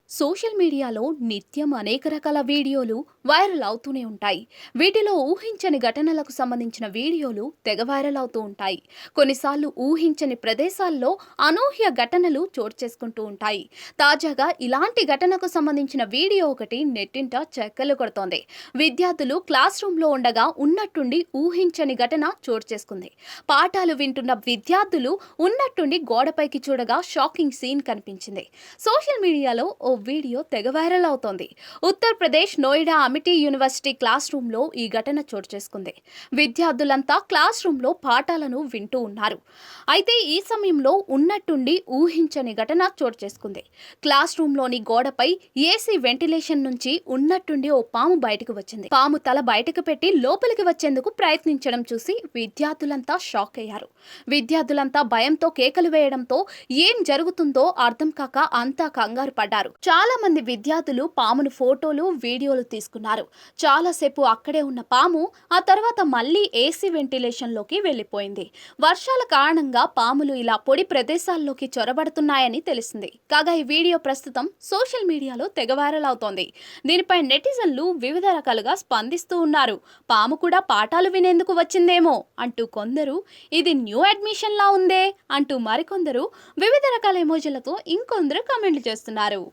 Social మీడియాలో నిత్యం అనేక రకాల వీడియోలు వైరల్ అవుతూనే ఉంటాయి. వీటిలో ఊహించని ఘటనలకు సంబంధించిన వీడియోలు తెగ వైరల్ అవుతూ ఉంటాయి. కొన్నిసార్లు ఊహించని ప్రదేశాల్లో అనూహ్య ఘటనలు చోటు చేసుకుంటూ ఉంటాయి. తాజాగా ఇలాంటి ఘటనకు సంబంధించిన వీడియో ఒకటి నెట్టింట చక్కర్లు కొడుతోంది. విద్యార్థులు క్లాస్ రూమ్లో ఉండగా ఉన్నట్టుండి ఊహించని ఘటన చోటు చేసుకుంది. పాఠాలు వింటున్న విద్యార్థులు ఉన్నట్టుండి గోడపైకి చూడగా షాకింగ్ సీన్ కనిపించింది. సోషల్ మీడియాలో ఓ వీడియో తెగ వైరల్ అవుతోంది. ఉత్తరప్రదేశ్ నోయిడా అమిటీ యూనివర్సిటీ క్లాస్ రూమ్లో ఈ ఘటన చోటు చేసుకుంది. విద్యార్థులంతా క్లాస్ రూమ్లో పాఠాలను వింటూ ఉన్నారు. అయితే ఈ సమయంలో ఉన్నట్టుండి ఊహించని ఘటన చోటు చేసుకుంది. క్లాస్ రూమ్లోని గోడపై ఏసీ వెంటిలేషన్ నుంచి ఉన్నట్టుండి ఓ పాము బయటకు వచ్చింది. పాము తల బయటకు పెట్టి లోపలికి వచ్చేందుకు ప్రయత్నించడం చూసి విద్యార్థులంతా షాక్ అయ్యారు. విద్యార్థులంతా భయంతో కేకలు వేయడంతో ఏం జరుగుతుందో అర్థం కాక అంతా కంగారు పడ్డారు. చాలా మంది విద్యార్థులు పామును ఫోటోలు, వీడియోలు తీసుకున్నారు. చాలాసేపు అక్కడే ఉన్న పాము ఆ తర్వాత మళ్ళీ ఏసీ వెంటిలేషన్ లోకి వెళ్లిపోయింది. వర్షాల కారణంగా పాములు ఇలా పొడి ప్రదేశాల్లోకి చొరబడుతున్నాయని తెలిసింది. కాగా ఈ వీడియో ప్రస్తుతం సోషల్ మీడియాలో తెగ వైరల్ అవుతోంది. దీనిపై నెటిజన్లు వివిధ రకాలుగా స్పందిస్తూ ఉన్నారు. పాము కూడా పాఠాలు వినేందుకు వచ్చిందేమో అంటూ కొందరు, ఇది న్యూ అడ్మిషన్ లా ఉందే అంటూ మరికొందరు వివిధ రకాల ఎమోజీలతో ఇంకొందరు కామెంట్లు చేస్తున్నారు.